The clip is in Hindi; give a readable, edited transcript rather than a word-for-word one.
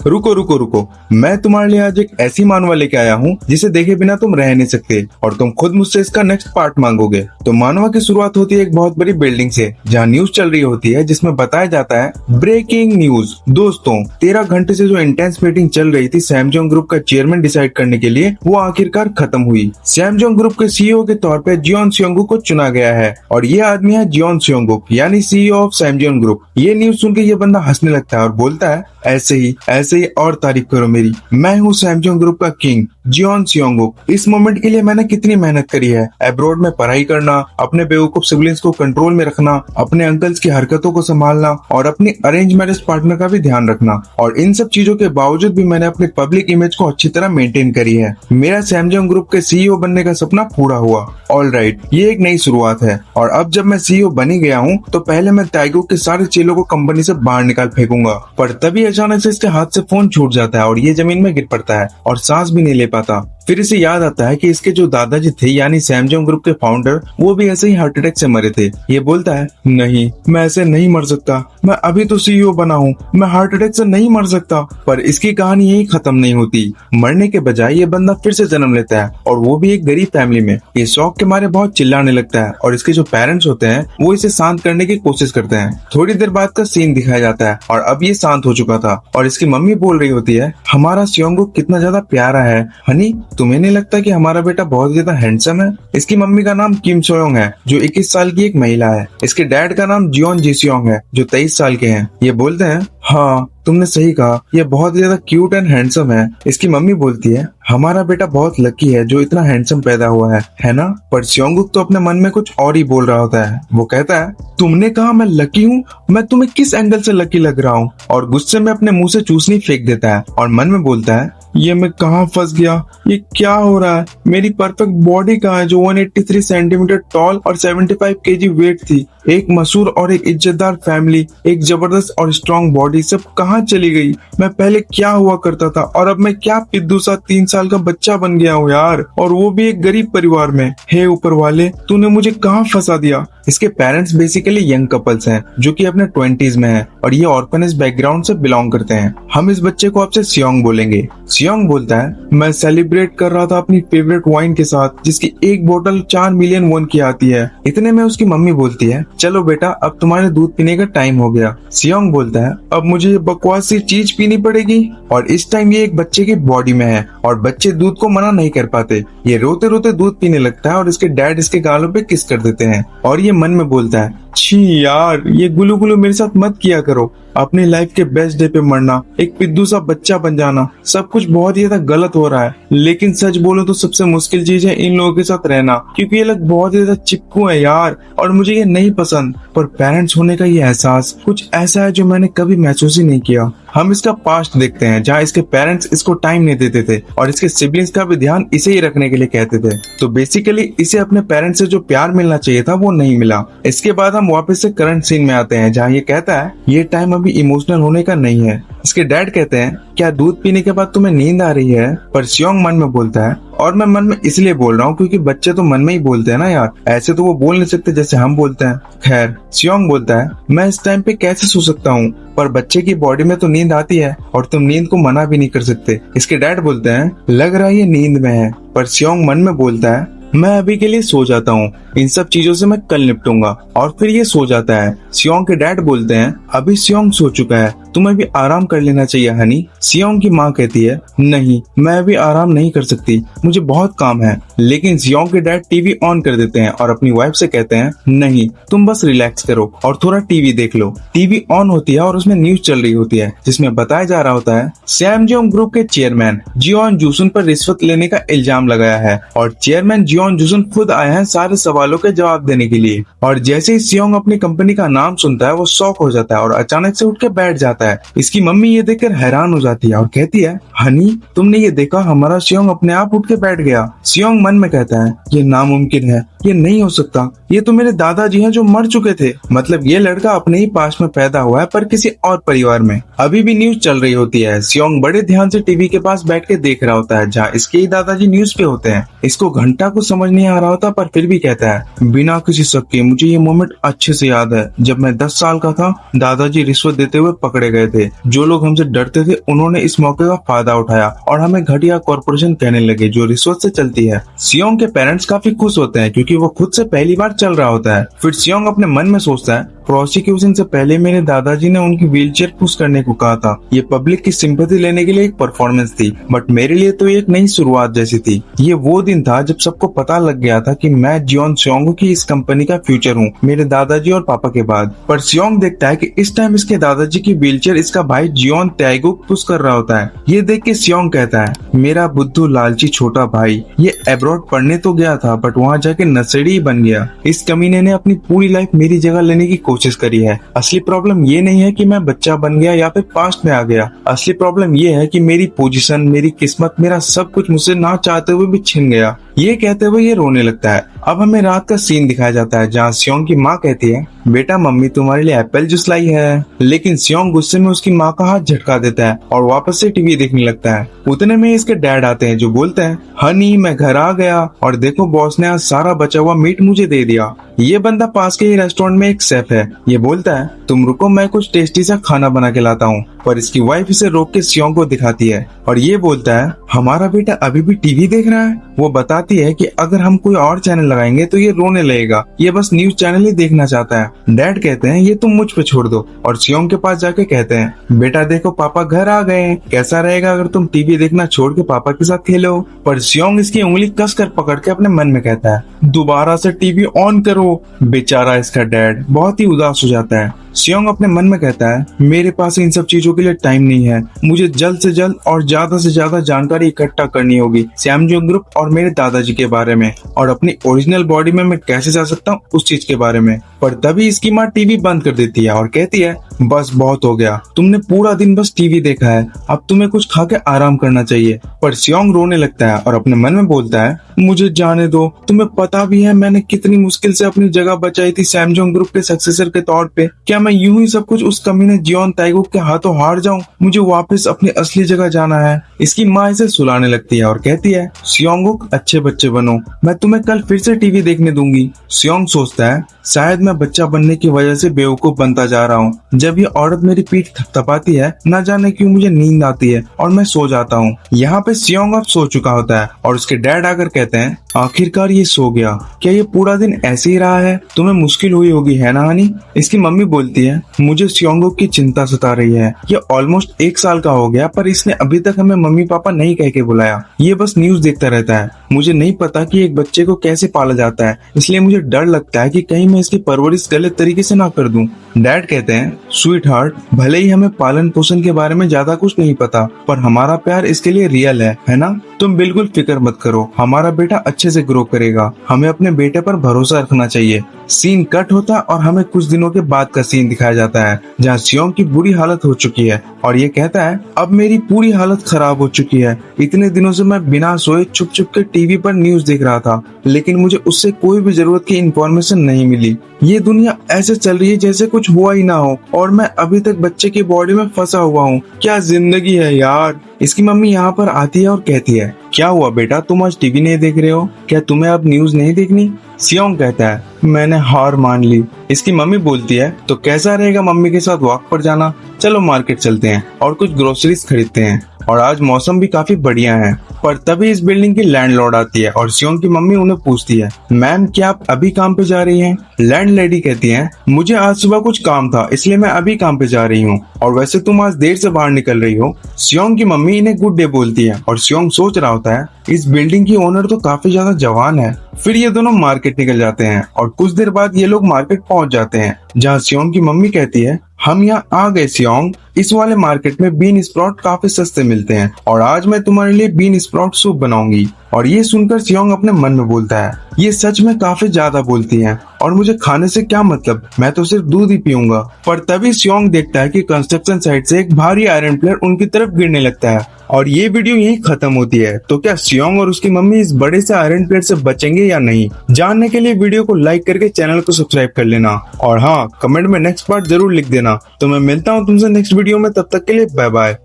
रुको रुको रुको, मैं तुम्हारे लिए आज एक ऐसी मानवा लेके आया हूँ जिसे देखे बिना तुम रह नहीं सकते और तुम खुद मुझसे इसका नेक्स्ट पार्ट मांगोगे। तो मानवा की शुरुआत होती है एक बहुत बड़ी बिल्डिंग से, जहाँ न्यूज चल रही होती है जिसमें बताया जाता है ब्रेकिंग न्यूज। दोस्तों, 13 घंटे से जो इंटेंस मीटिंग चल रही थी सैमसंग ग्रुप का चेयरमैन डिसाइड करने के लिए, वो आखिरकार खत्म हुई। सैमसंग ग्रुप के सीईओ के तौर पे जियोन सियोंगुक को चुना गया है और ये आदमी है जियोन सियोंगुक, यानी सीईओ ऑफ सैमसंग ग्रुप। ये न्यूज सुन के ये बंदा हंसने लगता है और बोलता है, ऐसे ही और तारीफ करो मेरी, मैं हूँ सैमसंग ग्रुप का किंग जियोन सियोंगुक। इस मोमेंट के लिए मैंने कितनी मेहनत करी है, अब्रॉड में पढ़ाई करना, अपने बेवकूफ सिबलिंग्स को कंट्रोल में रखना, अपने अंकल्स की हरकतों को संभालना और अपनी अरेंज मैरिज पार्टनर का भी ध्यान रखना। और इन सब चीजों के बावजूद भी मैंने अपनी पब्लिक इमेज को अच्छी तरह मेंटेन करी है। मेरा सैमसंग ग्रुप के सीईओ बनने का सपना पूरा हुआ। ऑलराइट, ये एक नई शुरुआत है और अब जब मैं सीईओ बनी गया हूँ तो पहले मैं टाइगो के सारे चेलों को कंपनी से बाहर निकाल फेंकूंगा। पर तभी अचानक से इसके हाथ से फोन छूट जाता है और ये जमीन में गिर पड़ता है और सांस भी नहीं ले पाता। फिर इसे याद आता है कि इसके जो दादाजी थे यानी सैमसंग ग्रुप के फाउंडर, वो भी ऐसे ही हार्ट अटैक से मरे थे। ये बोलता है, नहीं, मैं ऐसे नहीं मर सकता, मैं अभी तो सीईओ बना हूँ, मैं हार्ट अटैक से नहीं मर सकता। पर इसकी कहानी यही खत्म नहीं होती। मरने के बजाय ये बंदा फिर से जन्म लेता है और वो भी एक गरीब फैमिली में। ये शौक के मारे बहुत चिल्लाने लगता है और इसके जो पेरेंट्स होते हैं वो इसे शांत करने की कोशिश करते हैं। थोड़ी देर बाद का सीन दिखाया जाता है और अब ये शांत हो चुका था और इसकी मम्मी बोल रही होती है, हमारा सियोंगुक कितना ज्यादा प्यारा है। हनी, तुम्हें नहीं लगता कि हमारा बेटा बहुत ज्यादा हैंडसम है? इसकी मम्मी का नाम किम सोयोंग है, जो 21 साल की एक महिला है। इसके डैड का नाम जियोन जिसियोंग है, जो 23 साल के हैं। ये बोलते हैं, हाँ तुमने सही कहा, ये बहुत ज्यादा क्यूट एंड हैंडसम है। इसकी मम्मी बोलती है, हमारा बेटा बहुत लकी है जो इतना हैंडसम पैदा हुआ है ना? पर सियोंगुक तो अपने मन में कुछ और ही बोल रहा होता है। वो कहता है, तुमने कहा मैं लकी हूँ? मैं तुम्हें किस एंगल से लकी लग रहा हूँ? और गुस्से में अपने मुंह से चूसनी फेंक देता है और मन में बोलता है, ये मैं कहाँ फंस गया, ये क्या हो रहा है? मेरी परफेक्ट बॉडी कहाँ है जो 183 सेंटीमीटर टॉल और 75 केजी वेट थी? एक मशहूर और एक इज्जतदार फैमिली, एक जबरदस्त और स्ट्रॉन्ग बॉडी, सब कहाँ चली गई? मैं पहले क्या हुआ करता था और अब मैं क्या पिद्दू सा 3 साल का बच्चा बन गया हूँ यार, और वो भी एक गरीब परिवार में। हे ऊपर वाले, तूने मुझे कहाँ फंसा दिया? इसके पेरेंट्स बेसिकली यंग कपल्स हैं जो कि अपने 20s में हैं और ये ऑर्फनेज बैकग्राउंड से बिलोंग करते हैं। हम इस बच्चे को आपसे सियोंग बोलेंगे। सियोंग बोलता है, मैं सेलिब्रेट कर रहा था अपनी फेवरेट वाइन के साथ जिसकी एक बोतल 4 मिलियन वॉन की आती है। इतने में उसकी मम्मी बोलती है, चलो बेटा अब तुम्हारे दूध पीने का टाइम हो गया। सियोंग बोलता है, अब मुझे ये बकवास सी चीज पीनी पड़ेगी? और इस टाइम ये एक बच्चे की बॉडी में है और बच्चे दूध को मना नहीं कर पाते। ये रोते रोते दूध पीने लगता है और इसके डैड इसके गालों पे किस कर देते हैं और ये मन में बोलता है, छी यार, ये गुलू गुलू मेरे साथ मत किया करो। अपनी लाइफ के बेस्ट डे पे मरना, एक पिद्दू सा बच्चा बन जाना, सब कुछ बहुत ही ज्यादा गलत हो रहा है। लेकिन सच बोलो तो सबसे मुश्किल चीज है इन लोगों के साथ रहना, क्योंकि ये लोग बहुत ज्यादा चिपकू है यार और मुझे ये नहीं पसंद। पर पेरेंट्स होने का ये एहसास कुछ ऐसा है जो मैंने कभी महसूस ही नहीं किया। हम इसका पास्ट देखते हैं जहाँ इसके पेरेंट्स इसको टाइम नहीं देते थे और इसके सिबलिंग्स का भी ध्यान इसे ही रखने के लिए कहते थे। तो बेसिकली इसे अपने पेरेंट्स से जो प्यार मिलना चाहिए था वो नहीं मिला। इसके बाद हम वापस से करंट सीन में आते हैं जहाँ ये कहता है, ये टाइम अभी इमोशनल होने का नहीं है। इसके डैड कहते हैं, क्या दूध पीने के बाद तुम्हें नींद आ रही है? पर सियोंग मन में बोलता है, और मैं मन में इसलिए बोल रहा हूँ क्योंकि बच्चे तो मन में ही बोलते हैं ना यार, ऐसे तो वो बोल नहीं सकते जैसे हम बोलते हैं। खैर, सियोंग बोलता है, मैं इस टाइम पे कैसे सो सकता हूँ? पर बच्चे की बॉडी में तो नींद आती है और तुम नींद को मना भी नहीं कर सकते। इसके डैड बोलते हैं, लग रहा है ये नींद में है। पर सियोंग मन में बोलता है, मैं अभी के लिए सो जाता हूँ, इन सब चीजों से मैं कल निपटूंगा। और फिर ये सो जाता है। सियोंग के डैड बोलते हैं, अभी सियोंग सो चुका है, तुम्हें भी आराम कर लेना चाहिए हनी। सियोंग की माँ कहती है, नहीं, मैं अभी आराम नहीं कर सकती, मुझे बहुत काम है। लेकिन सियोंग के डैड टीवी ऑन कर देते हैं और अपनी वाइफ से कहते हैं, नहीं, तुम बस रिलैक्स करो और थोड़ा टीवी देख लो। टीवी ऑन होती है और उसमें न्यूज चल रही होती है जिसमें बताया जा रहा होता है, सैमसंग ग्रुप के चेयरमैन जियोन जुसुन पर रिश्वत लेने का इल्जाम लगाया है और चेयरमैन जियोन जुसुन खुद आए हैं सारे सवालों के जवाब देने के लिए। और जैसे ही सियोंग अपनी कंपनी का नाम सुनता है वो शॉक हो जाता है और अचानक से उठ के बैठ जाता है। इसकी मम्मी ये देखकर हैरान हो जाती है और कहती है, हनी, तुमने ये देखा, हमारा सियोंग अपने आप उठ के बैठ गया। सियोंग मन मन में कहता है ये नामुमकिन है, ये नहीं हो सकता, ये तो मेरे दादाजी हैं जो मर चुके थे। मतलब ये लड़का अपने ही पास में पैदा हुआ है पर किसी और परिवार में। अभी भी न्यूज चल रही होती है। सियोंग बड़े ध्यान से टीवी के पास बैठ के देख रहा होता है जहाँ इसके ही दादाजी न्यूज पे होते हैं। इसको घंटा कुछ समझ नहीं आ रहा होता पर फिर भी कहता है बिना किसी शक के मुझे ये मोमेंट अच्छे से याद है। जब मैं 10 साल का था दादाजी रिश्वत देते हुए पकड़े गए थे। जो लोग हमसे डरते थे उन्होंने इस मौके का फायदा उठाया और हमें घटिया कॉर्पोरेशन कहने लगे जो रिश्वत से चलती है। सियोंग के पेरेंट्स काफी खुश होते हैं क्योंकि वो खुद से पहली बार चल रहा होता है। फिर सियोंग अपने मन में सोचता है प्रोसिक्यूशन से पहले मेरे दादाजी ने उनकी व्हीलचेयर पुश करने को कहा था। ये पब्लिक की सिंपैथी लेने के लिए एक परफॉर्मेंस थी बट मेरे लिए तो एक नई शुरुआत जैसी थी। ये वो दिन था जब सबको पता लग गया था कि मैं जियोन सियोंग की इस कंपनी का फ्यूचर हूँ मेरे दादाजी और पापा के बाद। पर सियोंग देखता है कि इस टाइम इसके दादाजी की व्हीलचेयर इसका भाई जियोन ताएगुक पुश कर रहा होता है। ये देख के सियोंग कहता है मेरा बुद्धू लालची छोटा भाई ये अब्रॉड पढ़ने तो गया था बट वहाँ जाके नशेड़ी बन गया। इस कमीने ने अपनी पूरी लाइफ मेरी जगह लेने की कोशिश करी है। असली प्रॉब्लम ये नहीं है कि मैं बच्चा बन गया या फिर पास्ट में आ गया। असली प्रॉब्लम ये है कि मेरी पोजीशन, मेरी किस्मत, मेरा सब कुछ मुझसे ना चाहते हुए भी छिन गया। ये कहते हुए ये रोने लगता है। अब हमें रात का सीन दिखाया जाता है जहाँ सियोंग की माँ कहती है बेटा मम्मी तुम्हारे लिए एप्पल जूस लाई है। लेकिन सियोंग गुस्से में उसकी माँ का हाथ झटका देता है और वापस से टीवी देखने लगता है। उतने में इसके डैड आते हैं जो बोलते हैं हनी मैं घर आ गया और देखो बॉस ने आज सारा बचा हुआ मीट मुझे दे दिया। ये बंदा पास के ही रेस्टोरेंट में एक शेफ है। ये बोलता है तुम रुको मैं कुछ टेस्टी सा खाना बना के लाता हूँ। पर इसकी वाइफ इसे रोक के सियोंग को दिखाती है और ये बोलता है हमारा बेटा अभी भी टीवी देख रहा है। वो बताती है कि अगर हम कोई और चैनल लगाएंगे तो ये रोने लगेगा, ये बस न्यूज चैनल ही देखना चाहता है। डैड कहते हैं ये तुम मुझ पे छोड़ दो और सियोंग के पास जाके कहते हैं बेटा देखो पापा घर आ गए, कैसा रहेगा अगर तुम टीवी देखना छोड़ के पापा के साथ खेलो। पर सियोंग इसकी उंगली कस कर पकड़ के अपने मन में कहता है दोबारा से टीवी ऑन करो। बेचारा इसका डैड बहुत ही उदास हो जाता है। सियोंग अपने मन में कहता है मेरे पास इन सब चीजों के लिए टाइम नहीं है, मुझे जल्द से जल्द और ज्यादा से ज्यादा जानकारी इकट्ठा करनी होगी सैमजोंग ग्रुप और मेरे दादाजी के बारे में और अपनी ओरिजिनल बॉडी में मैं कैसे जा सकता हूँ उस चीज के बारे में। पर तभी इसकी माँ टीवी बंद कर देती है और कहती है बस बहुत हो गया, तुमने पूरा दिन बस टीवी देखा है, अब तुम्हें कुछ खा के आराम करना चाहिए। पर सियोंग रोने लगता है और अपने मन में बोलता है मुझे जाने दो, तुम्हें पता भी है मैंने कितनी मुश्किल से अपनी जगह बचाई थी सैमजोंग ग्रुप के सक्सेसर के तौर पे। क्या मैं यूं ही सब कुछ उस कमीने जियोन ताएगुक के हाथों हार जाऊं? मुझे वापस अपनी असली जगह जाना है। इसकी माँ इसे सुलाने लगती है और कहती है सियोंगुक अच्छे बच्चे बनो, मैं तुम्हें कल फिर से टीवी देखने दूंगी। सियोंग सोचता है शायद मैं बच्चा बनने की वजह से बेवकूफ बनता जा रहा हूँ। जब ये औरत मेरी पीठ थपथपाती है न जाने क्यों मुझे नींद आती है और मैं सो जाता हूँ। यहाँ पे सियोंग अब सो चुका होता है और उसके डैड आकर कहते हैं आखिरकार ये सो गया, क्या ये पूरा दिन ऐसे ही रहा है? तुम्हें मुश्किल हुई होगी है ना हनी? इसकी मम्मी बोलती है मुझे सियोंगुक की चिंता सता रही है। ये ऑलमोस्ट 1 साल का हो गया पर इसने अभी तक हमें मम्मी पापा नहीं कह के बुलाया। ये बस न्यूज देखता रहता है। मुझे नहीं पता कि एक बच्चे को कैसे पाला जाता है, इसलिए मुझे डर लगता है कि कहीं मैं इसकी परवरिश गलत तरीके से ना कर दूं। डैड कहते हैं स्वीट हार्ट, भले ही हमें पालन पोषण के बारे में ज्यादा कुछ नहीं पता पर हमारा प्यार इसके लिए रियल है ना? तुम बिल्कुल फिक्र मत करो, हमारा बेटा अच्छे से ग्रो करेगा। हमें अपने बेटे पर भरोसा रखना चाहिए। सीन कट होता और हमें कुछ दिनों के बाद का सीन दिखाया जाता है जहाँ सियोंग की बुरी हालत हो चुकी है और ये कहता है अब मेरी पूरी हालत खराब हो चुकी है। इतने दिनों से मैं बिना सोए छुप छुप के टीवी पर न्यूज देख रहा था लेकिन मुझे उससे कोई भी जरूरत की इंफॉर्मेशन नहीं मिली। ये दुनिया ऐसे चल रही है जैसे कुछ हुआ ही ना हो और मैं अभी तक बच्चे की बॉडी में फंसा हुआ हूँ। क्या जिंदगी है यार। इसकी मम्मी यहाँ पर आती है और कहती है क्या हुआ बेटा, तुम आज टीवी नहीं देख रहे हो? क्या तुम्हें अब न्यूज नहीं देखनी? सियोंग कहता है मैंने हार मान ली। इसकी मम्मी बोलती है तो कैसा रहेगा मम्मी के साथ वॉक पर जाना? चलो मार्केट चलते हैं और कुछ ग्रोसरीज खरीदते हैं और आज मौसम भी काफी बढ़िया है। पर तभी इस बिल्डिंग की लैंडलॉर्ड आती है और सियोंग की मम्मी उन्हें पूछती है मैम क्या आप अभी काम पे जा रही हैं? लैंडलेडी कहती है मुझे आज सुबह कुछ काम था इसलिए मैं अभी काम पे जा रही हूँ और वैसे तुम आज देर से बाहर निकल रही हो। सियोंग की मम्मी इन्हें गुड डे बोलती है और सियोंग सोच रहा होता है इस बिल्डिंग की ओनर तो काफी ज्यादा जवान है। फिर ये दोनों मार्केट निकल जाते हैं और कुछ देर बाद ये लोग मार्केट पहुंच जाते हैं जहाँ सियोंग की मम्मी कहती है हम यहाँ आ गए सियोंग, इस वाले मार्केट में बीन स्प्राउट काफी सस्ते मिलते हैं और आज मैं तुम्हारे लिए बीन स्प्राउट सूप बनाऊंगी। और ये सुनकर सियोंग अपने मन में बोलता है ये सच में काफी ज्यादा बोलती हैं और मुझे खाने से क्या मतलब, मैं तो सिर्फ दूध ही पीऊंगा। पर तभी सियोंग देखता है कि कंस्ट्रक्शन साइट से एक भारी आयरन प्लेट उनकी तरफ गिरने लगता है और ये वीडियो यही खत्म होती है। तो क्या सियोंग और उसकी मम्मी इस बड़े से आयरन प्लेट से बचेंगे या नहीं, जानने के लिए वीडियो को लाइक करके चैनल को सब्सक्राइब कर लेना। और हाँ, कमेंट में नेक्स्ट पार्ट जरूर लिख देना। तो मैं मिलता हूँ तुमसे नेक्स्ट वीडियो में, तब तक के लिए बाय बाय।